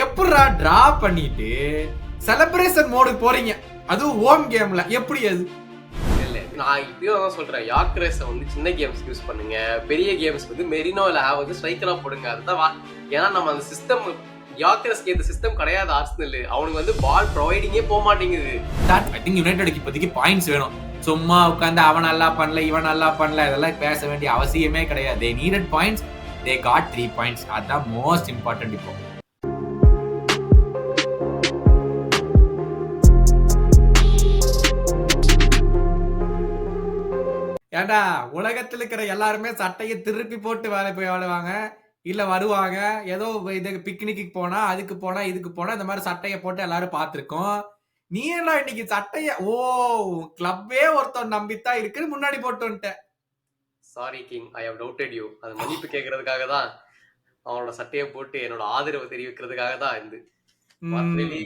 எப்படிடா டிரா பண்ணிட்டு செலிப்ரேஷன் மோடுக்கு போறீங்க, அதுவும் ஹோம் கேம்ல எப்படி அது? இல்ல நான் இப்பயும் தான் சொல்றேன், யாக்ரேஸை வந்து சின்ன கேம்ஸ் யூஸ் பண்ணுங்க, பெரிய கேம்ஸ் வந்து மெரினோ இல்ல வந்து ஸ்ட்ரைக்கரா போடுங்க. அதுதான் ஏன்னா நம்ம அந்த சிஸ்டம் யாக்ரஸ்க்கு இந்த சிஸ்டம் கிடையாது. ஆர்சனல் அவனுக்கு வந்து பால் ப்ரொவைடிங்கே போக மாட்டேங்குது. ஐ திங்க் யுனைடெடுக்கு இப்போதைக்கு பாயிண்ட்ஸ் வேணும். சும்மா உட்காந்து அவன் நல்லா பண்ணல இவன் நல்லா பண்ணல இதெல்லாம் பேச வேண்டிய அவசியமே கிடையாது. they needed points, they got 3 points. அதான் மோஸ்ட் இம்பார்ட்டன்ட். இப்போ ஏண்டா உலகத்துல இருக்கிற எல்லாருமே சட்டையை திருப்பி போட்டு வேலை போய் வாழுவாங்க, இல்ல வருவாங்க. ஏதோ இது பிக்னிக்கு போனா அதுக்கு போனா இதுக்கு போனா இந்த மாதிரி சட்டையை போட்டு எல்லாரும் பார்த்திருக்கோம். நீ என்ன இன்னைக்கு சட்டைய கிளப்பே ஒருத்தன் நம்பித்தான் இருக்குன்னு முன்னாடி போட்டு வந்துட்ட. Sorry king, I have doubted you. அது மன்னிப்பு கேட்கறதுக்காக தான் அவனோட சட்டையை போட்டு என்னோட ஆதரவு தெரிவிக்கிறதுக்காக தான் இது.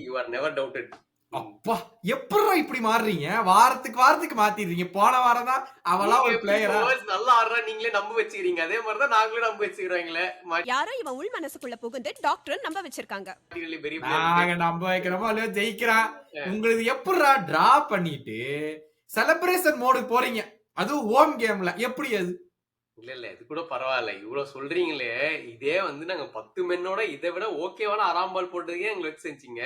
You are never doubted. அப்பா எப்படா இப்படி மாறுறீங்க? வாரத்துக்கு மாத்திடுறீங்க. போன வாரம் தான் அவளா ஒரு பிளேயரா நல்லா ஆடுறா நீங்களே நம்ப வச்சுக்கிறீங்க. அதே மாதிரி தான் நாங்களும் நம்ப வச்சுக்கிறோங்களே. யாரோ இவன் உள் மனசுக்குள்ள புகுந்து டாக்டர் நம்ப வச்சிருக்காங்க. நாங்க நம்ப வைக்கிறோமோ இல்லையோ ஜெயிக்கிறான். உங்களுக்கு எப்படா டிரா பண்ணிட்டு செலிப்ரேஷன் மோடுக்கு போறீங்க, அதுவும் ஹோம் கேம்ல எப்படி அது? இல்ல இது கூட பரவாயில்ல. இவ்வளவு சொல்றீங்களே, இதே வந்து நாங்க 10 மென்னோட இதை விட ஓகேவான அராம்பால் போட்டதுக்கே எங்களுக்கு செஞ்சீங்க.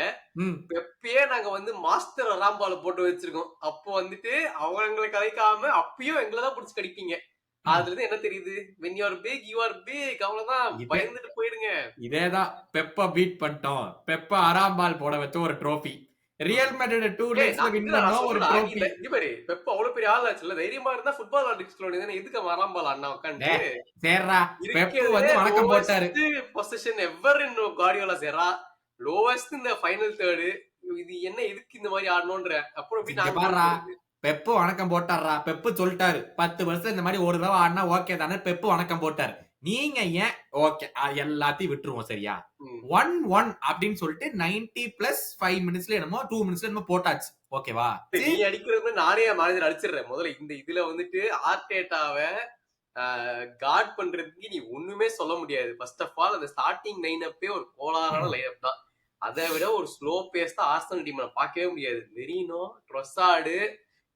எப்பயே நாங்க வந்து மாஸ்டர் அராம்பால் போட்டு வச்சிருக்கோம். அப்போ வந்துட்டு அவங்களை கலைக்காம அப்பயும் எங்களதான் புடிச்சு கடிப்பீங்க. அதுல இருந்து என்ன தெரியுது? when you are big you are big. அவ்வளவுதான், பயந்துட்டு போயிடுங்க. இதேதான் பெப்ப பீட் பண்ணிட்டோம். பெப்ப அராம்பால் போட வச்ச ஒரு ட்ரோஃபி. ரியல் மேட்ரிட் 2 டேஸ்ல வின் பண்ணோம் ஒரு ட்ரோஃபி. இது பாரு, பெப்ப அவ்வளவு பெரிய ஆள் ஆச்சுல, தைரியமா இருந்தா ஃபுட்பால் ஆடிட்டு சொல்லுவானே, எதுக்கு அராம்பால் அண்ணா உட்கார்ந்து சேரா பெப்ப வந்து வணக்கம் போட்டாரு. பொசிஷன் எவர் இன் கார்டியோலா சேரா லோவஸ்ட் இந்த ஃபைனல் தேர்ட். இது என்ன, எதுக்கு இந்த மாதிரி ஆடணும்ன்ற அப்புறம் பெப்பு வணக்கம் போட்டாரா. பெப்பு சொல்லிட்டாரு 10 வருஷம் இந்த மாதிரி ஒரு தடவை ஆடினா ஓகே தானே. பெப்பு வணக்கம் போட்டாரு. நீங்க ஏன் ஓகே எல்லாத்தையும் விட்டுருவோம் சரியா? 1-1 அப்படின்னு சொல்லிட்டு 90+5 மினிட்ஸ்ல என்னமோ 2 மினிட்ஸ்ல என்னமோ போட்டாச்சு. ஓகேவா? நீ அடிக்கிறது நானே மேனேஜர் அடிச்சிடுறேன். முதல்ல இந்த இதுல வந்துட்டு ஆர்டேட்டாவை கார்ட் பண்றதுக்கு நீ ஒண்ணுமே சொல்ல முடியாது. ஃபர்ஸ்ட் ஆஃப் ஆல் அந்த ஸ்டார்டிங் லைனப்பே ஒரு கோளாறான லைனப் தான். அதை விட ஒரு ஸ்லோ பேஸ் தான் ஆர்சனல் டீம்ல பார்க்கவே முடியாது. மெரினோ, ட்ரொசார்டு,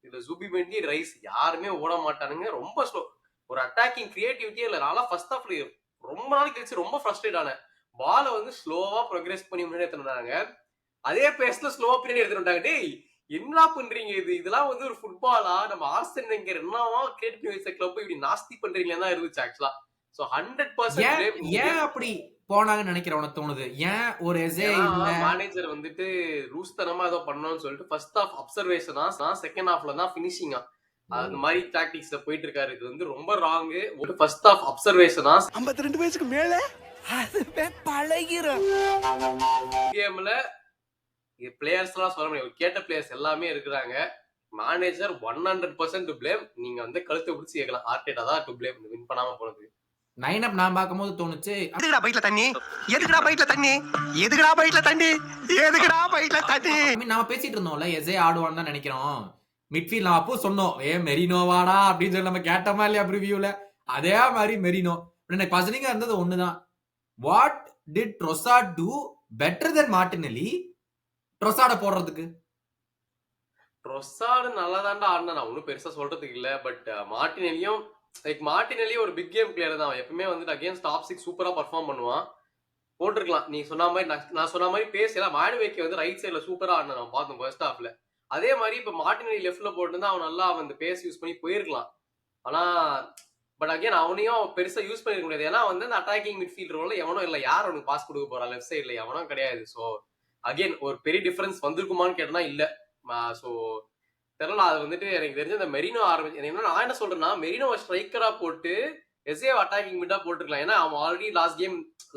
இதுல ஜூபிமெண்டி, ரைஸ் யாருமே ஓட மாட்டானுங்க. ரொம்ப ஸ்லோ. ஒரு அட்டாக்கிங் கிரியேட்டிவிட்டியே இல்ல. நான்லாம் ஃபர்ஸ்ட் ஹாஃப்ல ரொம்ப நாளைக்கு கழிச்சு ரொம்ப ஃப்ரஸ்ட்ரேட் ஆனேன். பாலை வந்து ஸ்லோவா ப்ரோக்ரஸ் பண்ணி முன்னாடி எடுத்துட்டாங்க. அதே பேஸ்ல ஸ்லோவா பின்னாடி எடுத்துட்டாங்க. டேய் என்ன பண்றீங்க? இதெல்லாம் வந்து ஒரு ஃபுட்பாலா? நம்ம ஆர்சனல் எங்க என்னவா கிரியேட் பண்ணி வச்ச கிளப் இப்படி நாஸ்தி பண்றீங்களா இருந்துச்சு ஆக்சுவலா. சோ 100% ஏன் அப்படி போனாங்கன்னு நினைக்கிறேன். உனக்கு தோணுது ஏன் ஒரு மேனேஜர் வந்துட்டு ரூஸ்தனமா ஏதோ பண்ணணும்னு சொல்லிட்டு ஃபர்ஸ்ட் ஹாஃப் அப்சர்வேஷனா, செகண்ட் ஹாஃப்ல தான் பினிஷிங்கா அந்த மாதிரி டாக்டிக்ஸ்ல போயிட்டு இருக்காரு. இது வந்து ரொம்ப ராங். ஃபர்ஸ்ட் ஹாஃப் அப்சர்வேஷனா 52 வயசுக்கு மேல அதுவே பழகிரும். கேம்ல பிளேயர்ஸ் எல்லாம் சொல்ல முடியாது. கேட்ட பிளேயர்ஸ் எல்லாமே இருக்கிறாங்க. Manager 100% to blame. நீங்க வந்து கழுத்தை பிடிச்சி கேட்கலாம். ஆர்டேட்டா தான் டு பிளேம் வின் பண்ணாம போனது. லைனப் நான் பார்க்கும்போது தோணுச்சு, எதுக்குடா பைட்ல தண்ணி, எதுக்குடா பைட்ல தண்ணி, எதுக்குடா பைட்ல தண்ணி, எதுக்குடா பைட்ல தண்ணி. நாம பேசிட்டு இருந்தோம்ல எஸ்ஏ ஆடுவான்னு தான் நினைக்கிறோம். மிட்ஃபீல்ட் நான் அப்போ சொன்னோம் மெரினோவாடா அப்படின்னு சொல்லி நம்ம கேட்டோமா இல்லையா ப்ரிவியூல? அதே மாதிரி மெரினோ. எனக்கு பசனிங்கா இருந்தது ஒண்ணுதான். What did Trossard do better than Martinelli ட்ரொசார்ட போடுறதுக்கு? ட்ரொசார்டு நல்லா தாண்டா ஆடினா, நான் ஒன்றும் பெருசா சொல்றதுக்கு இல்ல. பட் மார்டினெல்லி ஒரு பிக் கேம் பிளேயர் தான். எப்பவுமே வந்து அகேன்ஸ்ட் டாப் 6 சூப்பரா பர்ஃபார்ம் பண்ணுவான். போட்டிருக்கலாம் நீ சொன்ன மாதிரி. நான் சொன்ன மாதிரி பேசலாம். மாடுவேக்கி வந்து ரைட் சைட்ல சூப்பரா ஆடினா நான் பார்த்தோம் ஃபர்ஸ்ட் ஹாஃப்ல. அதே மாதிரி இப்ப மார்டினெல்லி லெஃப்ட்ல போட்டு அவன் நல்லா அந்த பேஸ் யூஸ் பண்ணி போயிருக்கலாம். ஆனா பட் அகைன் அவனையும் பெருசா யூஸ் பண்ணிருக்க முடியாது. ஏன்னா வந்து அந்த அட்டாக்கிங் மிட்ஃபீல்ட் ரோல்ல எவனும் இல்ல. யார் அவனுக்கு பாஸ் கொடுக்க போறா லெஃப்ட் சைட்ல? எவனும் கிடையாது. ஸோ அகைன் ஒரு பெரிய டிஃபரன்ஸ் வந்திருக்குமான்னு கேட்டனா இல்ல. ஸோ தெரியல. அது வந்துட்டு எனக்கு தெரிஞ்ச இந்த மெரினோ ஆரம்பிச்சு நான் என்ன சொல்றேன்னா, மெரினோ ஸ்ட்ரைக்கரா போட்டு எஸ்ஏ அட்டாக்கிங் மிட்டா போட்டுருக்கலாம். ஏன்னா அவன் ஆல்ரெடி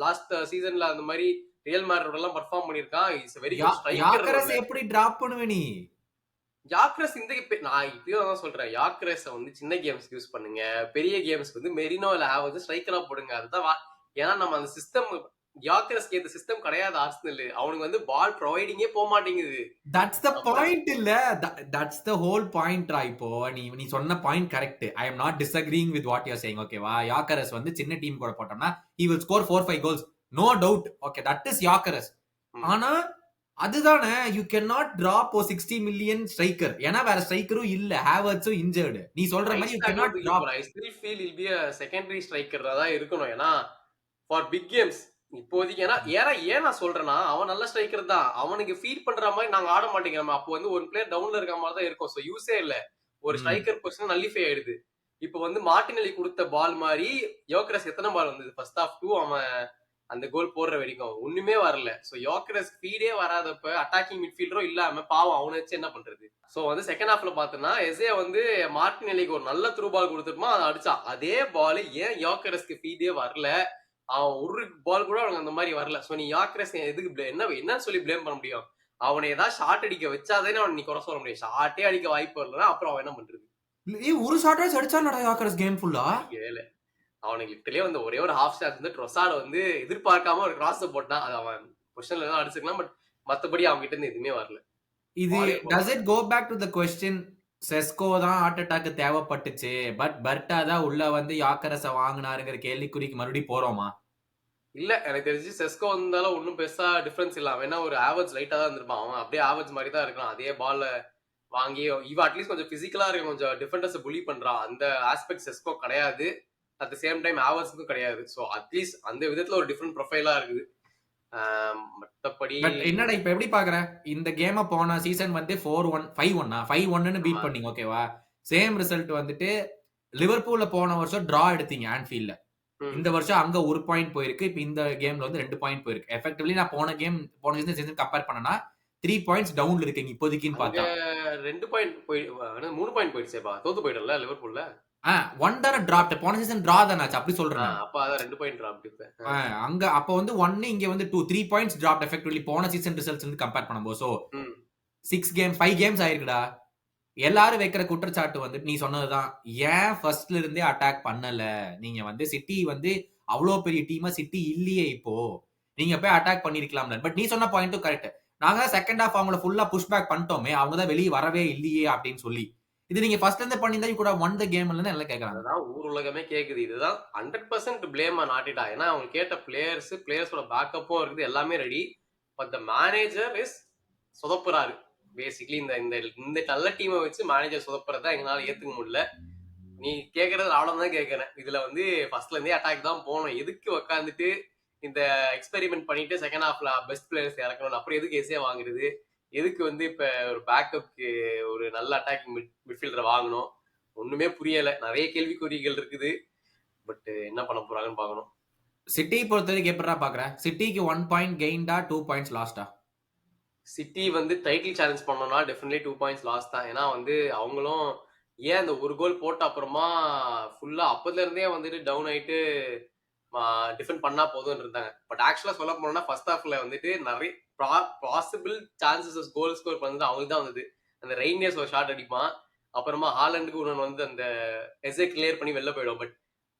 லாஸ்ட் சீசன்ல அந்த மாதிரி ரியல் மேட்ரிட் எல்லாம் பர்ஃபார்ம் பண்ணிருக்கான். It's very good striker. எப்படி டிராப் பண்ணுவே நீ? யாக்ரஸ் நான் இப்பயும் தான் சொல்றேன், யாக்ரஸை வந்து சின்ன கேம்ஸ் யூஸ் பண்ணுங்க, பெரிய கேம்ஸ் வந்து மெரினோ இல்ல வந்து ஸ்ட்ரைக்கரா போடுங்க. அதுதான். ஏன்னா நம்ம அந்த சிஸ்டம் யாக்கர்ஸ்க்கு இந்த சிஸ்டம் கிடையாது. ஆர்சனல் அவனுக்கு வந்து பால் ப்ரொவைடிங்கே போக மாட்டேங்குது. தட்ஸ் தி பாயிண்ட் இல்ல. தட்ஸ் தி ஹோல் பாயிண்ட் ரா. இப்போ நீ சொன்ன point correct. I am not disagreeing with what you are saying. ஓகேவா? யாக்கரஸ் வந்து சின்ன டீம் கூட போட்டோம்னா he will score 4-5 goals, no doubt. Okay, that is Gyokeres. ஆனா அதுதானே யூ கேன் நாட் டிராப் ஓ 60 மில்லியன் ஸ்ட்ரைக்கர். ஏன்னா வேற ஸ்ட்ரைக்கரும் இல்ல. ஹேவர்ட்ஸும் இன்ஜர்டு. நீ சொல்ற மாதிரி you can not drop. I still feel he'll be secondary striker தான் இருக்கணும். ஏன்னா ஃபார் பிக் கேம்ஸ் இப்போதைக்கு ஏன் நான் சொல்றேன்னா அவன் நல்ல ஸ்ட்ரைக்கர் தான். அவனுக்கு ஃபீட் பண்ற மாதிரி நாங்க ஆட மாட்டேங்கிறோம். அப்போ வந்து ஒரு பிளேயர் டவுன்ல இருக்க மாதிரி தான் இருக்கும். ஸோ யூஸே இல்ல. ஒரு ஸ்ட்ரைக்கர் பொசிஷன் நல்லிஃபை ஆயிடுது. இப்போ வந்து மார்டினெல்லி கொடுத்த பால் மாதிரி யோக்கரஸ் எத்தனை பால் வந்தது ஃபர்ஸ்ட் ஹாஃப் 2 அவன் அந்த கோல் போடுற வரைக்கும் ஒண்ணுமே வரல. சோ யோக்கரஸ் ஃபீடே வராதப்ப அட்டாக்கிங் மிட்ஃபீல்டரும் இல்லாம பாவம் அவனை வச்சு என்ன பண்றது. சோ வந்து செகண்ட் ஹாஃப்ல பாத்தோம்னா எஸ்ஏ வந்து மார்டினெல்லிக்கு ஒரு நல்ல த்ரூ பால் கொடுத்துருமா அதை அடிச்சா. அதே பால் ஏன் யோக்கரஸ்க்கு ஃபீடே வரல, அவன் ஒரு பால் கூட அவனுக்கு அந்த மாதிரி வரல. சோ நீ யோக்கரஸ் எதுக்கு என்ன சொல்லி பிளேம் பண்ண முடியும்? அவனை ஏதாவது ஷார்ட் அடிக்க வச்சாதானே அவன் நீ குறை சொல்ல முடியும். ஷார்ட்டே அடிக்க வாய்ப்பு வரலன்னா அப்புறம் அவன் என்ன பண்றது? ஒரு ஷார்ட் அடிச்சானடா யோக்கரஸ் கேம் ஃபுல்லா. அவனுக்கு லிட்டரலியே வந்து ஒரே ஒரு ஹாஃப் ஸ்டார் வந்து ட்ரொசார்ட் வந்து எதிர்பார்க்காம ஒரு கிராஸ் போட்டான். அது அவன் பொசிஷன்ல தான் அடிச்சுக்கலாம். பட் மத்தபடி அவங்க கிட்ட இருந்து எதுவுமே வரல. இது does it go back to the question Sesko தான் ஹார்ட் அட்டாக் தேவைப்பட்டுச்சு, பட் பர்ட்டா தான் உள்ள வந்து யாக்கரஸ வாங்குனாருங்கிற கேள்விக்குறிக்கு மறுபடியும் போறோமா? இல்ல எனக்கு தெரிஞ்சு செஸ்கோ வந்தாலும் ஒன்னும் பெருசா டிஃபரன்ஸ் இல்ல. அவன் ஒரு ஆவரேஜ் லைட்டா தான் இருந்திருப்பான். அவன் அப்படியே ஆவரேஜ் மாதிரி தான் இருக்கான். அதே பால்ல வாங்கி இவன் அட்லீஸ்ட் கொஞ்சம் பிசிக்கலா இருக்க, கொஞ்சம் டிஃபெண்டர்ஸ் புலி பண்றான். அந்த ஆஸ்பெக்ட் செஸ்கோ கிடையாது. அட் தி சேம் டைம் ஆவர்ஸ்க்கும் கிடையாது. ஸோ அட்லீஸ்ட் அந்த விதத்துல ஒரு டிஃப்ரெண்ட் ப்ரொஃபைலா இருக்குது. மற்றபடி என்னடா இப்ப எப்படி பாக்குற இந்த கேம? போன சீசன் வந்து 4-1 5-1 பீட் பண்ணீங்க, ஓகேவா? சேம் ரிசல்ட் வந்துட்டு லிவர்பூல்ல போன வருஷம் டிரா எடுத்தீங்க ஆன்ஃபீல்ட்ல. இந்த வருஷம் அங்க 1 பாயிண்ட் போயிருக்கு. இப்ப இந்த கேம்ல வந்து 2 பாயிண்ட் போயிருக்கு. எஃபெக்டிவ்லி நான் போன சீசன் கம்பேர் பண்ணனா 3 பாயிண்ட்ஸ் டவுன்ல இருக்கீங்க இப்போதைக்குன்னு பார்த்தா. 2 பாயிண்ட் போய் 3 பாயிண்ட் போயிடுச்சேப்பா. தோத்து போயிடல லிவர்பூல்ல. ஒன் தான டிராப். போன சீசன் டிரா தானே ஆச்சு, அப்படி சொல்றேன். அப்ப அத 2 பாயிண்ட் டிராப் இப்ப. அங்க அப்ப வந்து 1 இங்க வந்து 3 பாயிண்ட்ஸ் டிராப் எஃபெக்டிவ்லி போன சீசன் ரிசல்ட்ஸ் வந்து கம்பேர் பண்ணும்போது. சோ 5 கேம்ஸ் ஆயிருக்குடா. எல்லாரும் வைக்கிற குற்றச்சாட்டு வந்து நீ சொன்னதுதான். ஏன் ஃபர்ஸ்ட்ல இருந்தே அட்டாக் பண்ணல? நீங்க வந்து சிட்டி வந்து அவ்வளவு பெரிய டீமா சிட்டி இல்லையே இப்போ. நீங்க போய் அட்டாக் பண்ணிருக்கலாம்ல. பட் நீ சொன்ன பாயிண்ட்டும் கரெக்ட். நாங்க செகண்ட் ஹாஃப் அவங்கள ஃபுல்லா புஷ் பேக் பண்ணிட்டோமே, அவங்க தான் வெளியே வரவே இல்லையே அப்படின்னு சொல்லி. இது நீங்க ஃபர்ஸ்ட்ல இருந்து பண்ணிருந்தா கூட ஒன் த கேம்ல இருந்து எல்லாம் கேக்குறாங்க. அதான் ஊர் உலகமே கேக்குது. இதுதான் 100% பிளேம் நாட்டிட்டா. ஏன்னா அவங்க கேட்ட பிளேயர்ஸோட பேக்கப்பும் இருக்குது, எல்லாமே ready. But the manager is சொதப்புறாரு. பேசிக்கலி இந்த நல்ல டீமை வச்சு மேனேஜர் சொதப்புறதா எங்களால ஏத்துக்க முடியல. நீ கேக்குறது அவ்வளவுதான் கேக்குறேன். இதுல வந்து ஃபர்ஸ்ட்ல இருந்தே அட்டாக் தான் போகணும். எதுக்கு உட்காந்துட்டு இந்த எக்ஸ்பெரிமெண்ட் பண்ணிட்டு செகண்ட் ஹாஃப்ல பெஸ்ட் பிளேயர்ஸ் இறக்கணும்? அப்புறம் எதுக்கு எஸ்ஏ வாங்குறது? எதுக்கு வந்து இப்ப ஒரு பேக்கப்க்கு ஒரு நல்ல அட்டாக்கிங் மிட்ஃபீல்டர் வாங்கணும்? ஒண்ணுமே புரியல. நிறைய கேள்விக்குறிகள் இருக்குது. பட் என்ன பண்ண போறாங்கன்னு பாக்கணும். சிட்டி பொறுத்த வரைக்கும் எப்படா பாக்குற? சிட்டிக்கு 1 பாயிண்ட் கெயின்டா 2 பாயிண்ட்ஸ் லாஸ்டா? சிட்டி வந்து டைட்டில் சேலஞ்ச் பண்ணோம்னா டெஃபினெட்லி 2 பாயிண்ட்ஸ் லாஸ்ட் தான். ஏன்னா வந்து அவங்களும் ஏன் அந்த ஒரு கோல் போட்ட அப்புறமா ஃபுல்லா அப்பதுல இருந்தே வந்துட்டு டவுன் ஆயிட்டு டிஃபெண்ட் பண்ணா போதும்னு இருந்தாங்க. பட் ஆக்சுவலா சொல்ல போனோம்னா ஃபர்ஸ்ட் ஹாஃப்ல வந்துட்டு நிறைய பாசிபிள் சான்சஸ் கோல் ஸ்கோர் பண்ணது அவங்களுக்கு தான் வந்தது. அந்த ரெய்னியர்ஸ் ஒரு ஷாட் அடிப்பான், அப்புறமா ஹாலண்டுக்கு ஒன்று வந்து அந்த எஸ்ஏ கிளியர் பண்ணி வெளில போயிடும். பட்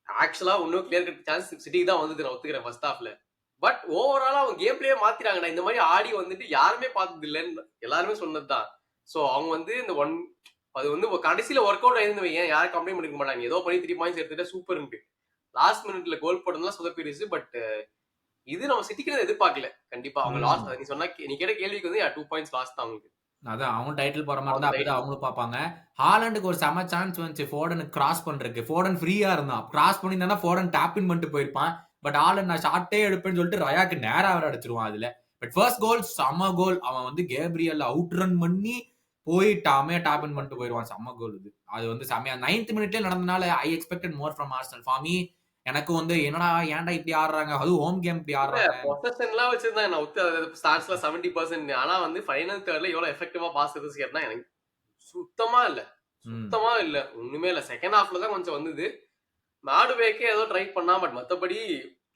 ஆக்சுவலா இன்னும் கிளியர் கட் சான்ஸ் சிட்டிக்கு தான் வந்தது, நான் ஒத்துக்கிறேன் ஃபர்ஸ்ட் ஹாஃப்ல. பட் ஓவராலா அவங்க கேம் பிளேயே மாத்திராங்கடா. இந்த மாதிரி ஆடி வந்துட்டு யாருமே பார்த்தது இல்லைன்னு எல்லாருமே சொன்னதுதான். ஸோ அவங்க வந்து இந்த அது வந்து கடைசியில ஒர்க் அவுட் ஆயிருந்து ஏன் யாரும் கம்ப்ளைண்ட் பண்ணிக்க மாட்டாங்க. ஏதோ பண்ணி 3 பாயிண்ட்ஸ் எடுத்துட்டு சூப்பர்ன்ட்டு லாஸ்ட் மினிட்ல கோல் போட்டதுலாம் சொதப்பிடுச்சு. பட் இது நம்ம சிட்டிக்கு எதிர்பார்க்கல. கண்டிப்பா அவங்க லாஸ்ட் நீ சொன்னா நீ கேட்ட கேள்விக்கு வந்து 2 பாயிண்ட்ஸ் லாஸ்ட் தான் அவங்களுக்கு. அதான் அவங்க டைட்டில் போற மாதிரி தான் அப்படிதான் அவங்களும் பார்ப்பாங்க. ஹாலண்டுக்கு ஒரு செம சான்ஸ் வந்துச்சு ஃபோர்டனுக்கு கிராஸ் பண்றதுக்கு. ஃபோர்டன் ஃப்ரீயா இருந்தான். கிராஸ் பண்ணியிருந்தா ஃபோர்டன் டேப் இன் பண்ணிட்டு போயிருப்பான். பட் ஹாலண்ட் நான் ஷார்ட்டே எடுப்பேன்னு சொல்லிட்டு ரயாக்கு நேரா வர அடிச்சிருவான் அதுல. பட் ஃபர்ஸ்ட் கோல் செம கோல். அவன் வந்து கேப்ரியல் அவுட் ரன் பண்ணி போயிட்டாமே டேப் இன் பண்ணிட்டு போயிடுவான். செம்ம கோல் இது. அது வந்து செம்மையா 9th மினிட்ல நடந்தனால I expected more from Arsenal. For me எனக்கு வந்து என்னடா ஏன்டா இப்படி ஆடுறாங்க, அதுவும் ஹோம் கேம் இப்படி ஆடுறாங்க. பொசஷன்லாம் வச்சிருந்தாங்க. நான் ஸ்டார்ட்ஸ்ல 70%. ஆனா வந்து ஃபைனல் தேர்ட்ல எவ்வளவு எஃபெக்டிவா பாஸ் எடுத்து கேட்டா எனக்கு சுத்தமா இல்ல ஒண்ணுமே இல்ல. செகண்ட் ஹாஃப்ல தான் கொஞ்சம் வந்தது. மாடுவேக்கே ஏதோ ட்ரை பண்ணா. பட் மத்தபடி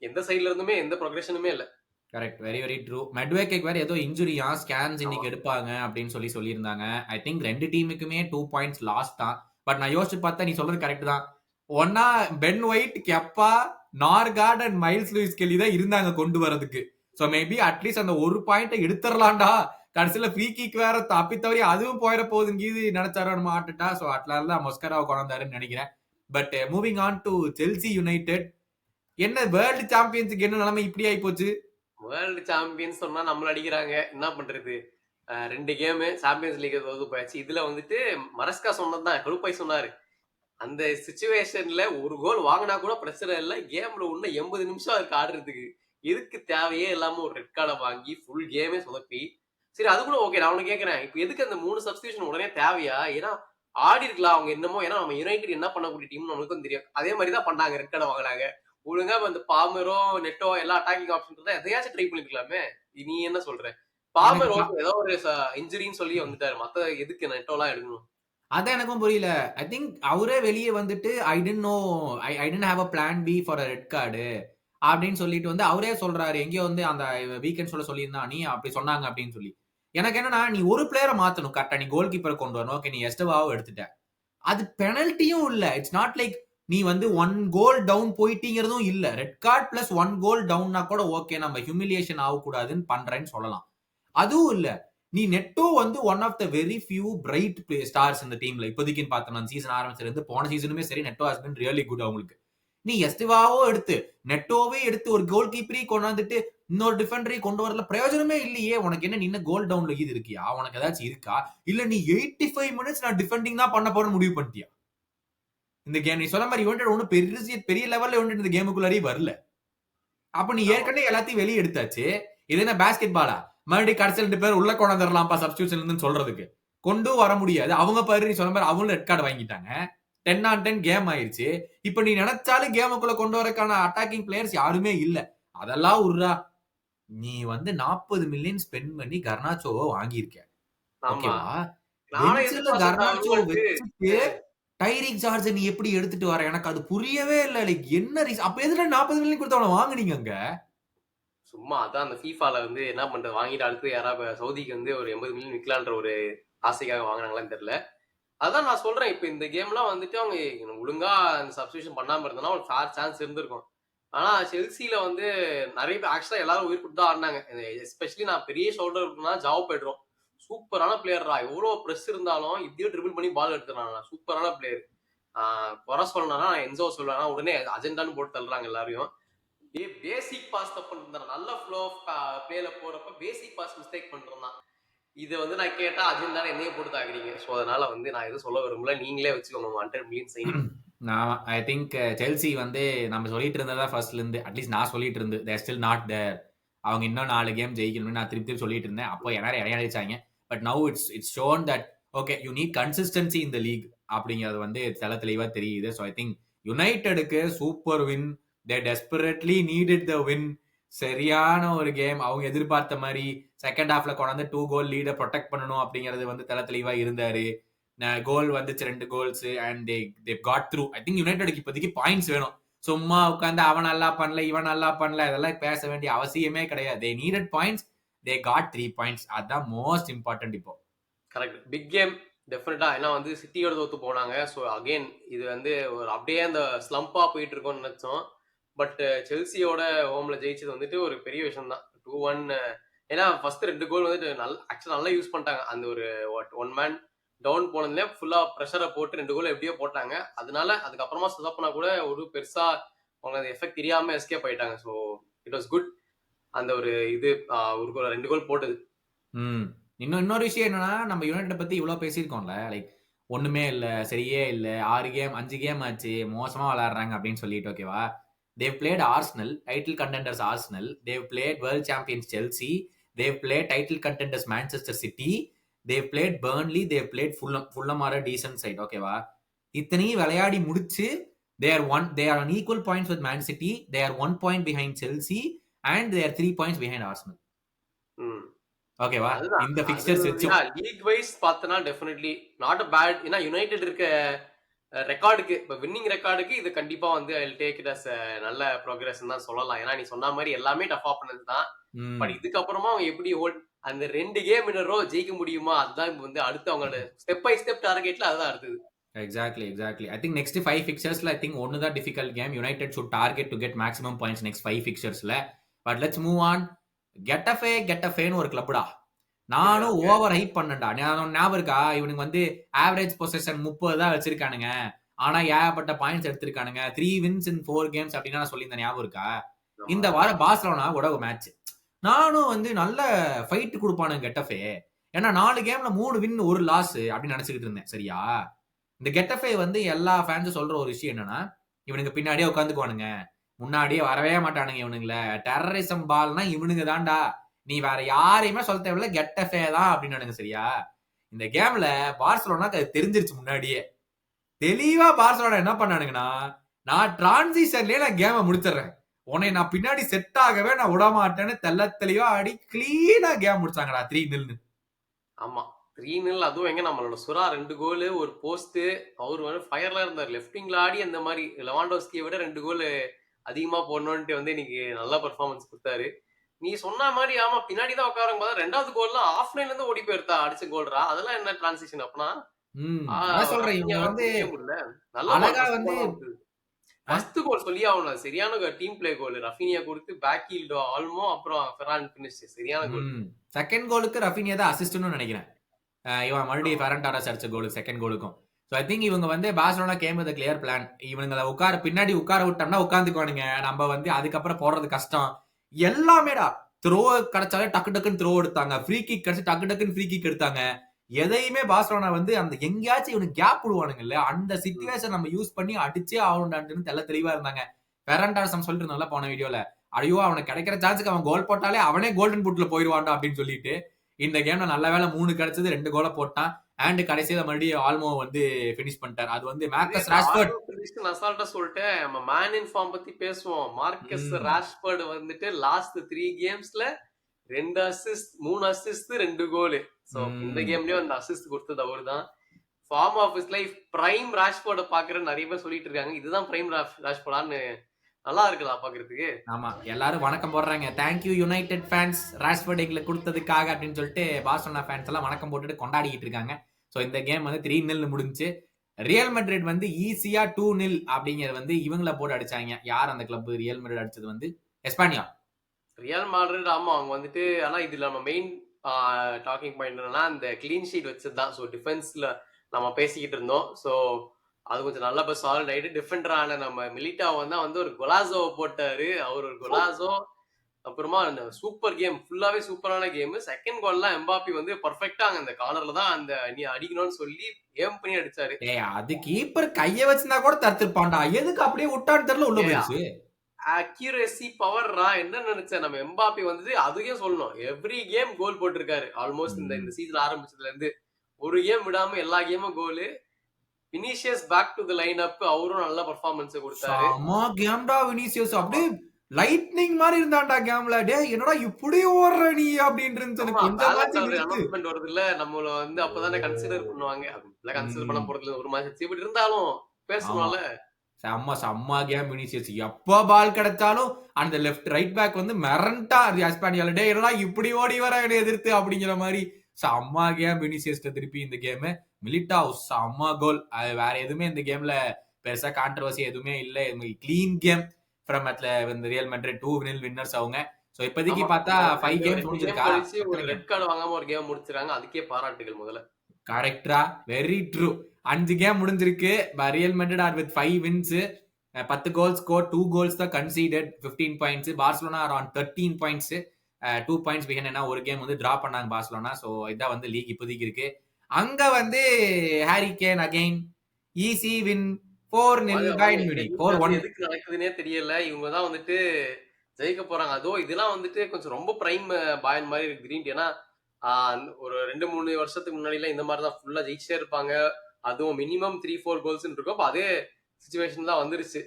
எந்த சைடுல இருந்துமே எந்த ப்ரொக்ரெஷனுமே இல்ல. Correct, very very true. மெட்வேக்கேக்கு வேற ஏதோ இன்ஜுரியா, ஸ்கேன்ஸ் இன்னைக்கு எடுப்பாங்க அப்படின்னு சொல்லியிருந்தாங்க. ஐ திங்க் 2 டீமுக்குமே 2 பாயிண்ட்ஸ் லாஸ்ட் தான். பட் நான் யோசிச்சு பார்த்தா நீ சொல்றது கரெக்ட் தான். ஒன்னா Ben White, Kepa, Norgaard and Myles Lewis Skelly தான் இருந்தாங்க கொண்டு வரதுக்கு. ஸோ மேபி அட்லீஸ்ட் அந்த ஒரு பாயிண்ட்டை எடுத்துடலாம்டா. கடைசியில ஃப்ரீ கிக் வேற தப்பி தவறி அதுவும் போயிட போகுதுங்கீது நினைச்சாரோ நம்ம ஆட்டுட்டா. ஸோ அட்லால மொஸ்கராவை கொண்டாந்தாருன்னு நினைக்கிறேன். But moving on to Chelsea United. என்ன வேர்ல்டு சாம்பியன்ஸுக்கு என்ன நிலைமை இப்படி ஆகி போச்சு? வேர்ல்டு சாம்பியன்ஸ் சொன்னா நம்மள அடிக்கிறாங்க, என்ன பண்றது? 2 கேமு சாம்பியன்ஸ் லீக் தோத்து போயாச்சு. இதுல வந்துட்டு மரஸ்கா சொன்னதுதான், கழுப்பாய் சொன்னாரு. அந்த சிச்சுவேஷன்ல ஒரு கோல் வாங்கினா கூட பிரச்சனை இல்ல. கேம்ல இன்னும் 80 நிமிஷம் இருக்கு ஆடுறதுக்கு. எதுக்கு தேவையே இல்லாம ஒரு ரெட் கார்ட வாங்கி ஃபுல் கேமே சொதப்பி, சரி அது கூட ஓகே. நான் உன்ன கேட்கிறேன். இப்ப எதுக்கு அந்த 3 சப்ஸ்டிடியூஷன் உடனே தேவையா? ஏன்னா ஆடி இருக்கலாம் அவங்க என்னமோ. ஏன்னா நம்ம யுனைடெட் என்ன பண்ணக்கூடிய டீம்னு நம்மளுக்கும் தெரியும். அதே மாதிரி தான் பண்ணாங்க. ரெட் கார்ட வாங்குனாங்க. ஒழுங்கா அந்த பாமரோ, நெட்டோ எல்லா அட்டாக்கிங் ஆப்ஷன் இருந்தா எதையாச்சும் ட்ரை பண்ணிக்கலாமே. நீ என்ன சொல்ற? எனக்கு பாமர் ஓகே ஏதோ ஒரு இன்ஜுரின்னு சொல்லி வந்துட்டாரு. மத்த எதுக்கு நெட்டோலாம் எடுக்கணும்? அதான் எனக்கும் புரியல. ஐ திங்க் அவரே வெளியே வந்துட்டு I don't know, I don't have a plan B for a red card அப்படின்னு சொல்லிட்டு வந்து அவரே சொல்றாரு. எங்கேயோ வந்து அந்த வீக்கெண்ட் சொல்லியிருந்தா நீ அப்படி சொன்னாங்க அப்படின்னு சொல்லி. எனக்கு என்னன்னா, நீ ஒரு பிளேயரை மாத்தணும் கரெக்டா. நீ கோல் கீப்பரை கொண்டு வரணும். ஓகே, நீ எஸ்டவாவும் எடுத்துட்ட. அது பெனல்ட்டியும் இல்ல. இட்ஸ் நாட் லைக் நீ வந்து 1 கோல் டவுன் போயிட்டீங்கிறதும் இல்ல. ரெட் கார்டு பிளஸ் 1 கோல் டவுன்னா கூட ஓகே, நம்ம ஹியூமிலியேஷன் ஆகக்கூடாதுன்னு பண்றேன்னு சொல்லலாம். அதுவும் இல்ல. நீ நெட்டோ வந்து one of the very few bright stars இந்த டீம்ல இப்போதைக்குன்னு பார்த்தோம். சீசன் ஆரம்பிச்சிருந்து போன சீசனுமே சரி, Neto has been really good அவங்களுக்கு. நீ எஸ்டிவாவோ எடுத்து நெட்டோவே எடுத்து ஒரு கோல் கீப்பரையும் கொண்டாந்துட்டு இன்னொரு டிஃபெண்டரையும் கொண்டு வரல, பிரயோஜனமே இல்லையே. உனக்கு என்ன, நின்ன கோல் டவுன்ல இது இருக்கியா? உனக்கு ஏதாச்சும் இருக்கா? இல்ல நீ 85 மினிட்ஸ் நான் டிஃபெண்டிங் தான் பண்ண போறேன்னு முடிவு பண்ணிட்டியா? இந்த கேம் நீ சொன்ன மாதிரி யுனைடெட் ஒன்னும் பெரிய லெவல்ல யுனைடெட் இந்த கேமுக்குள்ளாரே வரல. அப்ப நீ ஏற்கனவே எல்லாத்தையும் வெளியே எடுத்தாச்சு. இது என்ன பேஸ்கெட் பாலா? மறுபடியும் கடைசியில் 2 பேர் உள்ள கொண்டாந்துடலாம்ப்பா சப்ஸ்டியூஷன்ல இருந்து சொல்றதுக்கு கொண்டு வர முடியாது. அவங்க பாரு, நீ சொன்ன மாதிரி அவங்களும் ரெட் கார்டு வாங்கிட்டாங்க. 10 on 10 கேம் ஆயிருச்சு. இப்ப நீ நினைச்சாலும் கேமுக்குள்ள கொண்டு வரக்கான அட்டாக்கிங் பிளேயர்ஸ் யாருமே இல்ல. அதெல்லாம் உர்றா. நீ வந்து 40 மில்லியன் ஸ்பெண்ட் பண்ணி கர்னாச்சோவை வாங்கியிருக்க. ஆமா. ஓகேவா? நானும் பெஞ்சில எதிர்பார்த்தேன் கர்னாச்சோ வருவான்ட்டு. வச்சுட்டு டைரிக் ஜார்ஜ் நீ எப்படி எடுத்துட்டு வர? எனக்கு அது புரியவே இல்ல. லைக் என்ன ரீசன்? அப்ப எதுல 40 மில்லியன் கொடுத்து அவனை வாங்குனீங்க அங்க? சும்மா அதான் அந்த ஃபீஃபால வந்து என்ன பண்றது, வாங்கிட்டு அடுத்து யாராவது சவுதிக்கு வந்து ஒரு 80 மில்லியன் விக்கலான்ற ஒரு ஆசைக்காக வாங்கினாங்களான்னு தெரியல. அதான் நான் சொல்றேன். இப்ப இந்த கேம்லாம் வந்துட்டு அவங்க ஒழுங்கா அந்த சப்ஸ்டியூஷன் பண்ணாம இருந்தா ஒரு ஃபேர் சான்ஸ் இருந்திருக்கும். ஆனா செல்சில வந்து நிறைய பேர் ஆக்சுவலா எல்லாரும் உயிர் கொடுத்து தான் ஆடினாங்க. எஸ்பெஷலி நான் பெரிய ஷோல்டர் இருக்குன்னா ஜாவ் பெட்ரோ. சூப்பரான பிளேயர்ரா. எவ்வளவு பிரஸ் இருந்தாலும் இப்படியே ட்ரிபிள் பண்ணி பால் எடுத்துறாங்க. சூப்பரான பிளேயர். குறை சொல்லணும்னா நான் என்ஜோ சொல்லுவேன். உடனே அஜெண்டான்னு போட்டு தள்ளுறாங்க எல்லாரையும். பேசிக் பாஸ் தப்பு பண்றான். நல்ல ஃப்ளோ ஆஃப் பிளேல போறப்ப பேசிக் பாஸ் மிஸ்டேக் பண்றான். இது வந்து நான் கேட்டா அஜெண்டா என்னைய போட்டு தாக்குறீங்க. சோ அதனால வந்து நான் எதுவும் சொல்ல விரும்பல. நீங்களே வச்சுக்கோங்க 100 மில்லியன் சைன். நான் ஐ திங்க் செல்சி வந்து நம்ம சொல்லிட்டு இருந்ததா ஃபர்ஸ்ட்ல இருந்து, அட்லீஸ்ட் நான் சொல்லிட்டு இருந்து தேர் ஸ்டில் நாட் தேர். அவங்க இன்னும் 4 கேம் ஜெயிக்கணும்னு நான் திருப்பி சொல்லிட்டு இருந்தேன். அப்போ எல்லாரும் இடையாடிச்சாங்க. But now it's shown that okay, you need consistency in the league அப்படிங்கிறது வந்து தெளிவா தெரியுது. ஸோ ஐ திங்க் யுனைடெடுக்கு super win. They desperately needed the win. சரியான ஒரு கேம். அவங்க எதிர்பார்த்த மாதிரி செகண்ட் ஹாஃப்ல கொண்டாந்து 2 கோல் லீடை ப்ரொடெக்ட் பண்ணணும் அப்படிங்கிறது வந்து தெளிவா இருந்தாரு. கோல் வந்துச்சு 2 goals and they got through. I think யுனைடெடுக்கு இப்போதைக்கு பாயிண்ட்ஸ் வேணும். சும்மா உட்காந்து அவன் நல்லா பண்ணல இவன் நல்லா பண்ணல இதெல்லாம் பேச வேண்டிய அவசியமே கிடையாது. தே needed points. They got 3 points. அதுதான் மோஸ்ட் இம்பார்ட்டன்ட் இப்போ. கரெக்ட். பிக் கேம் டெஃபினட்டா. ஏன்னா வந்து சிட்டியோட தோத்து போனாங்க. ஸோ அகைன் இது வந்து ஒரு அப்படியே அந்த ஸ்லம்பா போயிட்டு இருக்கோம்னு நினைச்சோம். பட் செல்சியோட ஹோம்ல ஜெயிச்சது வந்துட்டு ஒரு பெரிய விஷயம் தான். 2-1. ஏன்னா ஃபர்ஸ்ட் 2 கோல் வந்துட்டு ஆக்சுவலா நல்லா யூஸ் பண்ணிட்டாங்க. அந்த ஒரு 1 மேன் டவுன் போனதுல ஃபுல்லா ப்ரெஷரை போட்டு 2 கோல் எப்படியோ போட்டாங்க. அதனால அதுக்கப்புறமா சொதப்பினா கூட ஒரு பெருசா அவங்க அந்த எஃபெக்ட் தெரியாம எஸ்கேப் ஆயிட்டாங்க. So it was good. அந்த ஒரு இது ஒரு கோல் 2 கோல் போட்டது. இன்னொரு விஷயம் என்னன்னா, நம்ம யுனைடெட் பத்தி இவ்வளவு பேசியிருக்கோம்ல. லைக் ஒண்ணுமே இல்ல, சரியே இல்ல, 5 கேம் ஆச்சு, மோசமா விளையாடுறாங்க அப்படின்னு சொல்லிட்டு. ஓகேவா? They've played Arsenal, title contenders Arsenal. They've played world champions Chelsea. They've played title contenders Manchester City. They've played Burnley. They've played Fulham are a decent side. ஓகேவா? இத்தனையும் விளையாடி முடிச்சு they are on equal points with Man City. They are 1 point behind Chelsea and they are 3 points behind Arsenal. ஓகேவா? இந்த pictures வெச்சு league wise பார்த்தனா definitely not a bad. ஏன்னா United இருக்க ரெக்கார்டுக்கு, இப்ப வின்னிங் ரெக்கார்டுக்கு இது கண்டிப்பா வந்து I will take it as நல்ல ப்ரோக்ரஸ் தான் சொல்லலாம். ஏன்னா நீ சொன்ன மாதிரி எல்லாமே டஃப் ஆப்பனன்ஸ் தான். பட் இதுக்கப்புறமா அவங்க எப்படி அந்த 2 கேம் இன் ரோ ஜெயிக்க முடியுமா? அதுதான் வந்து அடுத்து அவங்களோட ஸ்டெப் பை ஸ்டெப் டார்கெட்ல அதுதான் அடுத்தது. Exactly. I think next 5 fixtures I think one of the difficult game. United should target to get maximum points next 5 fixtures but let's move on. Getafe ஒரு கிளப்டா. நானும் ஓவர் ஹைப் பண்ணேன்டா. ஞாபகம் இருக்கா? இவனுக்கு வந்து average position 30 தான் வச்சிருக்கானுங்க. ஆனா ஏகப்பட்ட பாயிண்ட்ஸ் எடுத்திருக்கானுங்க. 3 wins in 4 games அப்படின்னா நான் சொல்லியிருந்தேன். ஞாபகம் இருக்கா? இந்த வாரம் பார்சலோனா கூட ஒரு மேட்ச். நானும் வந்து நல்ல ஃபைட் குடுப்பானுங்க கெட்டஃபே. ஏன்னா 4 கேம்ல 3 வின் 1 லாஸ் அப்படின்னு நினைச்சுக்கிட்டு இருந்தேன். சரியா? இந்த கெட்டஃபே வந்து எல்லா ஃபேன்ஸும் சொல்ற ஒரு விஷயம் என்னன்னா, இவனுங்க பின்னாடியே உட்காந்துக்குவானுங்க. முன்னாடியே வரவே மாட்டானுங்க இவனுங்கள. டெரரிசம் பால்னா இவனுங்க தான்டா. நீ வேற யாரையுமே சொல்ல தேவையில்ல. கெட்டஃபே தான் அப்படின்னானுங்க. சரியா? இந்த கேம்ல பார்சலோனாக்கு அது தெரிஞ்சிருச்சு முன்னாடியே. தெளிவா பார்சலோனா என்ன பண்ணானுங்கன்னா, நான் டிரான்சிஷன்லயே நான் கேம முடிச்சிடுறேன். உன்னை நான் பின்னாடி செட் ஆகவே நான் விடமாட்டேன்னு தெள்ளத் தெளிவா ஆடி கிளீனா கேம் முடிச்சாங்கடா 3-0ன்னு. ஆமா. 3-0 அதுவும் எங்க நம்மளோட சுறா 2 கோலு, ஒரு போஸ்ட். அவரு வந்து ஃபயர்ல இருந்தாரு. லெஃப்ட் விங்ல ஆடி அந்த மாரி லெவாண்டோஸ்கிய விட 2 கோல் அதிகமா போடணும்ன்ட்டு வந்து இன்னைக்கு நல்ல பெர்ஃபார்மன்ஸ் குடுத்தாரு. நீ சொன்ன மாரி ஆமா பின்னாடி தான் உட்காருங்க பார்த்தா 2வது கோல்லாம் ஆஃப் லைன்ல இருந்து ஓடி போயிருத்தா அடிச்ச கோல்ரா. அதெல்லாம் என்ன டிரான்சிஷன் அப்பனா? அதான் சொல்றேன். இவங்க ரஃபினியாலாம் வந்து புடிக்கவே முடியல. நல்ல பால் அழகா ஃபர்ஸ்ட் வந்து பால் அவுட். ஃபர்ஸ்ட் கோல் சொல்லியே ஆகணும். சரியான டீம் பிளே கோல். ரஃபினியா கொடுத்து பேக் ஹீல்டு ஆல்மோ அப்புறம் ஃபெரான் ஃபினிஷ் சரியான கோல். செகண்ட் கோலுக்கு ரஃபினியா தான் அசிஸ்ட்னு நினைக்கிறேன். இவன் மறுபடியும் ஃபெரன் டாரஸ் அடிச்ச கோலுக்கு செகண்ட் கோலுக்கும். ஸோ ஐ திங்க் இவங்க வந்து Barcelona game with clear plan. இவங்களை பின்னாடி உட்கார விட்டோம்னா உட்காந்துக்குவானுங்க. நம்ம வந்து அதுக்கப்புறம் போடுறது கஷ்டம். எல்லாமேடா த்ரோ கிடைச்சாலே டக்கு டக்குன்னு த்ரோ எடுத்தாங்க. ஃப்ரீ கிக் கிடைச்சு டக்கு டக்குன்னு ஃப்ரீ கிக் எடுத்தாங்க. எதையுமே பார்சலோனா வந்து அந்த எங்கேயாச்சும் இவனுக்கு கேப் விடுவானுங்க இல்ல, அந்த சிச்சுவேஷன் நம்ம யூஸ் பண்ணி அடிச்சே ஆகணும்டான்னு தெல்ல தெளிவா இருந்தாங்க. ஃபெரன் டாரஸ் சொல்லிட்டு இருந்தால போன வீடியோல, ஐயோ அவனுக்கு கிடைக்கிற சான்ஸுக்கு அவன் கோல் போட்டாலே அவனே கோல்டன் பூட்ல போயிடுவான்டா அப்படின்னு சொல்லிட்டு, இந்த கேம்ல நல்ல வேலை 3 கிடைச்சது, 2 கோலை போட்டான். அண்ட் கடைசியில மறுபடியும் ஆல்மோ வந்து பினிஷ் பண்ணிட்டார். அது வந்து மார்க்கஸ் ராஷ்போர்ட் அசால்ட்டா சொல்லிட்டேன். நம்ம மேன் இன் ஃபார்ம் பத்தி பேசுவோம். மார்க்கஸ் ராஷ்போர்ட் வந்துட்டு லாஸ்ட் 3 கேம்ஸ்ல 2 அசிஸ்ட், 3 அசிஸ்ட், 2 கோல். சோ இந்த கேம்லயும் அந்த அசிஸ்ட் கொடுத்தது அவர்தான். Form of his life prime ராஷ்போர்ட பாக்குற நிறைய பேர் சொல்லிட்டு இருக்காங்க. இதுதான் பிரைம் ராஷ்போர்டான்னு நல்லா இருக்குதா பாக்குறதுக்கு. ஆமா, எல்லாரும் வணக்கம் போடுறாங்க. தேங்க்யூ யுனைடெட் ஃபேன்ஸ் ராஷ்போர்ட் எங்களை கொடுத்ததுக்காக அப்படின்னு சொல்லிட்டு பார்சலோனா ஃபேன்ஸ் எல்லாம் வணக்கம் போட்டுட்டு கொண்டாடிக்கிட்டு இருக்காங்க. ஸோ இந்த கேம் வந்து 3-0 முடிஞ்சு. ரியல் மெட்ரிட் வந்து ஈஸியா 2-0 அப்படிங்கிறது வந்து இவங்களை போட்டு அடிச்சாங்க. யார் அந்த கிளப் ரியல் மெட்ரிட் அடிச்சது வந்து எஸ்பானியா. ரியல் மேட்ரிட் ஆமா அவங்க வந்துட்டு, ஆனா இதுல நம்ம மெயின் டாக்கிங் பாயிண்ட் என்னன்னா அந்த கிளீன் ஷீட் வச்சதுதான். ஸோ டிஃபென்ஸ்ல நம்ம பேசிக்கிட்டு இருந்தோம். ஸோ அது கொஞ்சம் நல்லா இப்போ சால்வ் ஆயிட்டு டிஃபெண்டரான நம்ம மிலிட்டாவை வந்து ஒரு கொலாசோவை போட்டாரு. அவர் ஒரு கொலாசோ. அப்புறமா அந்த சூப்பர் கேம், ஃபுல்லாவே சூப்பரான கேம். செகண்ட் கோல்லாம் எம்பாப்பி வந்து பர்ஃபெக்டா அந்த கார்னர்ல தான் அந்த நீ அடிக்கணும்னு சொல்லி ஏம் பண்ணி அடிச்சாரு. அது கீப்பர் கைய வச்சிருந்தா கூட தடுத்துப்பான்டா. எதுக்கு அப்படியே விட்டான்னு தெரியல, உள்ள போயிடுச்சு. அக்யூரசி பவர்ரா என்ன நினைச்சேன். நம்ம எம்பாப்பி வந்து அதுக்கே சொல்லணும், எவ்ரி கேம் கோல் போட்டிருக்காரு ஆல்மோஸ்ட். இந்த சீசன் ஆரம்பிச்சதுல இருந்து ஒரு கேம் விடாம எல்லா கேமும் goal. Vinicius back to the line up, அவரும் நல்ல பெர்ஃபார்மன்ஸ் கொடுத்தாரு. ஆமா கேம்டா வினிசியஸ் அப்படியே லைட்னிங் மாதிரி இருந்தான்டா கேம்ல. டேய் என்னடா இப்படி ஓடுற நீ அப்படின்னு இருந்துச்சு. எனக்கு அனௌன்ஸ்மென்ட் வருது இல்ல, நம்மள வந்து அப்பதானே கன்சிடர் பண்ணுவாங்க. அப்படிலாம் கன்சிடர் பண்ண போறது ஒரு மேட்ச் இப்படி இருந்தாலும் பேசணும்ல. செம்ம கேம் வினிசியஸ். எப்ப பால் கிடைச்சாலும் அந்த லெஃப்ட் ரைட் பேக் வந்து மிரண்டா எஸ்பானியால, டே என்னடா இப்படி ஓடி வர எதிர்த்து அப்படிங்கிற மாதிரி செம்ம கேம் வினிசியஸ். திருப்பி இந்த கேம் மிலிட்டாவ் செம்ம கோல். அது வேற எதுவுமே இந்த கேம்ல பெருசா கான்ட்ரவர்சி எதுவுமே இல்ல. Clean came from real Madrid 2-0 winners அவங்க. சோ இப்போதைக்கு பார்த்தா 5 கேம்ஸ் முடிஞ்சிருக்கா. ஒரு ரெட் கார்டு வாங்காம ஒரு கேம் முடிச்சிராங்க. அதுக்கே பாராட்டுகள் முதல்ல. கரெக்டா, வெரி ட்ரூ. 5 கேம் முடிஞ்சிருக்கு. Real Madrid are with 5 wins, 10 goal score, 2 goals தான் conceded, 15 points. Barcelona are on 13 points, 2 points behind. ஏன்னா ஒரு கேம் வந்து டிரா பண்ணாங்க பார்சலோனா. சோ இதான் வந்து லீக் இப்போதைக்கு இருக்கு. அங்க வந்து Harry Kane again easy win 4-0 Bayern Munich. 4-1 எதுக்கு நடக்குதுன்னே தெரியல. இவங்க தான் வந்துட்டு ஜெயிக்க போறாங்க. அதோ இதெல்லாம் வந்துட்டு கொஞ்சம் ரொம்ப பிரைம் பாயன் மாதிரி இருக்கு திடீர்னு. ஏன்னா ஒரு 2-3 வருஷத்துக்கு முன்னாடி எல்லாம் இந்த மாதிரி தான் ஃபுல்லா ஜெயிச்சே இருப்பாங்க. அதுவும் மினிமம் 3-4 கோல்ஸ் இருக்கும். அப்ப அதே சிச்சுவேஷன் தான் வந்துருச்சு.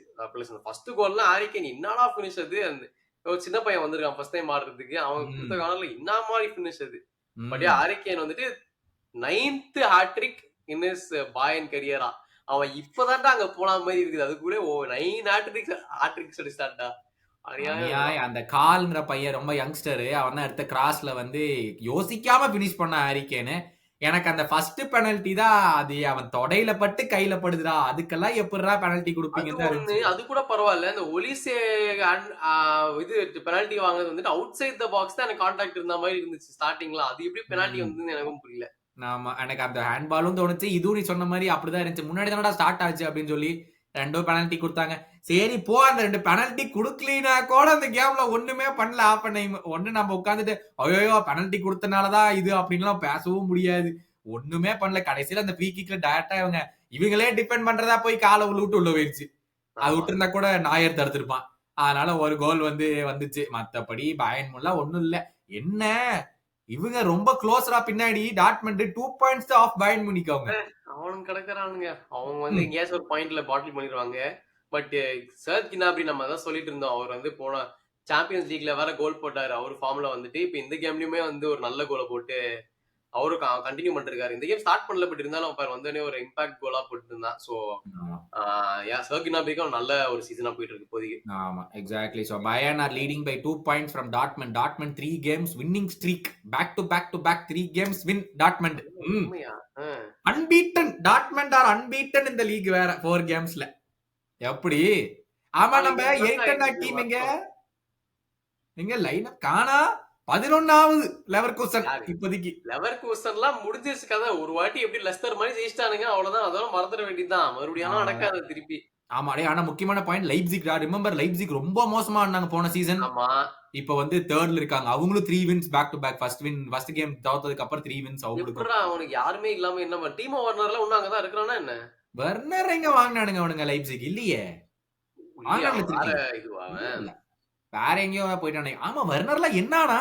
ஃபர்ஸ்ட் கோல்லாம் ஹாரி கேன் என்னடா பினிஷ் அது. அந்த ஒரு சின்ன பையன் வந்திருக்கான் ஃபர்ஸ்ட் டைம் ஆடுறதுக்கு. அவன் கொடுத்த காலத்துல என்ன மாதிரி பினிஷ் அது. பட் ஹாரி கேன் வந்துட்டு 9th hat trick in his Bayan கரியரா. அவன் இப்பதான்டா அங்க போன மாதிரி இருக்குது. அது கூட 9 ஹாட்ரிக்ஸ் அடிச்சான்டா. அந்த கால்ங்கிற பையன் ரொம்ப யங்ஸ்டர். அவன் தான் எடுத்த கிராஸ்ல வந்து யோசிக்காம பினிஷ் பண்ண ஹாரி கேன். எனக்கு அந்த ஃபர்ஸ்ட் பெனல்டி தான் அது அவன் தொடையில பட்டு கையில படுதுடா. அதுக்கெல்லாம் எப்படிடா பெனல்டி கொடுப்பீங்க. அது கூட பரவாயில்ல. இந்த ஒலிசே இது பெனல்டி வாங்குறது வந்துட்டு அவுட் சைட் த பாக்ஸ் தான் எனக்கு கான்டாக்ட் இருந்த மாதிரி இருந்துச்சு ஸ்டார்டிங்ல. அது எப்படி பெனல்டி வந்து எனக்கும் புரியல. ஆமா, எனக்கு அந்த ஹேண்ட் பாலும் தோணுச்சு. இதுவும் நீ சொன்ன மாதிரி அப்படிதான் இருந்துச்சு. முன்னாடி தானடா ஸ்டார்ட் ஆச்சு அப்படின்னு சொல்லி 2 பெனல்டி கொடுத்தாங்க. சரி போ, அந்த 2 பெனல்டி குடுக்கலினா கூட அந்த கேம்ல ஒண்ணுமே பண்ணல ஆப்பன்ஹைம். ஒண்ணு நம்ம உட்கார்ந்துட்டு ஐயோ பெனல்டி கொடுத்தனாலதான் இது அப்படின்லாம் பேசவும் முடியாது. ஒண்ணுமே பண்ணல. கடைசியில அந்த ஃப்ரீ கிக்ல டைரக்டா இவங்களே டிஃபெண்ட் பண்றதா போய் காலை விட்டு உள்ள போயிருச்சு. அது ஆமா. விட்டுருந்தா கூட நாயர் தடுத்திருப்பான். அதனால ஒரு கோல் வந்துச்சு. மத்தபடி பயன் முல்லாம் ஒண்ணும் இல்ல. என்ன இவங்க ரொம்ப க்ளோஸரா பின்னாடி டாட்மண்ட் 2 பாயிண்ட்ஸ் ஆஃப் பயன் முனிக் அவங்க. அவனுங்க கிடக்குறானுங்க. அவங்க வந்து ம். எங்கேயாச்சும் ஒரு பாயிண்ட்ல பாட்டில் பண்ணிடுவாங்க. பட் சர்ஜ் கினாப்ரி நம்ம தான் சொல்லிட்டு இருந்தோம். அவர் வந்து போன சாம்பியன்ஸ் லீக்ல வேற கோல் போட்டாரு. அவர் ஃபார்ம்ல வந்துட்டு இப்ப இந்த கேம்லயுமே வந்து ஒரு நல்ல கோலை போட்டு அவரு கண்டினியூ பண்ணிருக்காரு. இந்த கேம் ஸ்டார்ட் பண்ணல, பட் இருந்தாலும் பாரு வந்தோடனே ஒரு இம்பாக்ட் கோலா போட்டு இருந்தான். சோ சர்ஜ் கினாப்ரிக்கும் நல்ல ஒரு சீசனா போயிட்டு இருக்கு இப்போதைக்கு. ஆமா, exactly. So Bayern are leading by 2 points from Dortmund. Dortmund 3 games winning streak. Back to back 3 games win Dortmund. உண்மையா? Unbeaten. Dortmund are unbeaten in the league வேற 4 gamesல. எப்படி? ஆமா, நம்ம 8 டீம் எங்க லைன் காணா 11வது லெவர்கூசன் யாரு? இப்போதைக்கு. லெவர்கூசன்லாம் முடிஞ்சிருச்சு கதை. ஒரு வாட்டி எப்படி லெஸ்டர் மாதிரி ஜெயிச்சிட்டானுங்க, அவ்வளவுதான். அதெல்லாம் மறந்துட வேண்டியதுதான். மறுபடியும் நடக்காது திருப்பி. ஆமா, ஆனா முக்கியமான பாயிண்ட் லைப்சிக். ரிமெம்பர் லைப்சிக் ரொம்ப மோசமா ஆனாங்க போன சீசன். ஆமா, இப்ப வந்து 3rd இருக்காங்க. அவங்களும் 3 wins back to back. First game தோத்ததுக்கு அப்புறம் 3 wins அவங்களுக்கு. எப்படிடா அவனுக்கு யாருமே இல்லாம என்ன டீம் ஓவர்னர்ல இன்னும் அங்கதான் இருக்கிறானா என்ன? வெர்னர் எங்க வாங்கினானுங்க அவனுங்க லைப்சிக் இல்லையே. வாங்கினாங்க வேற திருப்பி. இதுவா? இல்ல. வேற எங்கேயோ போயிட்டானுங்க. ஆமா, வெர்னர்லாம் என்னானா?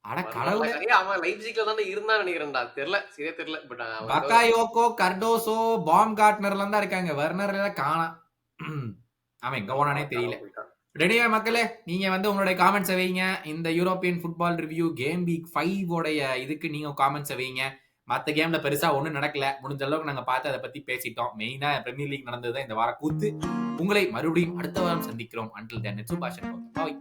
அட கடவுளே. அவன் லைப்சிக்ல தானே இருந்தான்னு நினைக்கிறேன்டா. தெரியல, சரியா தெரியல. பட் பக்காயோக்கோ, கர்டோசோ, பாம் கார்ட்னர்லாம் தான் இருக்காங்க. வெர்னர் எல்லாம் காணா. அவன் எங்க போனானே தெரியல. ரெடியா மக்களே, நீங்க வந்து உங்களுடைய காமெண்ட்ஸ் வைங்க. இந்த European football review game week 5 உடைய இதுக்கு நீங்க காமெண்ட்ஸ் வைங்க. மத்த கேம்ல பெருசா ஒண்ணும் நடக்கல. முடிஞ்ச அளவுக்கு நாங்க பார்த்து அதை பத்தி பேசிட்டோம். மெயினா பிரீமியர் லீக் நடந்ததுதான் இந்த வார கூத்து. உங்களை மறுபடியும் அடுத்த வாரம் சந்திக்கிறோம். Until then, it's Subhash and Bye.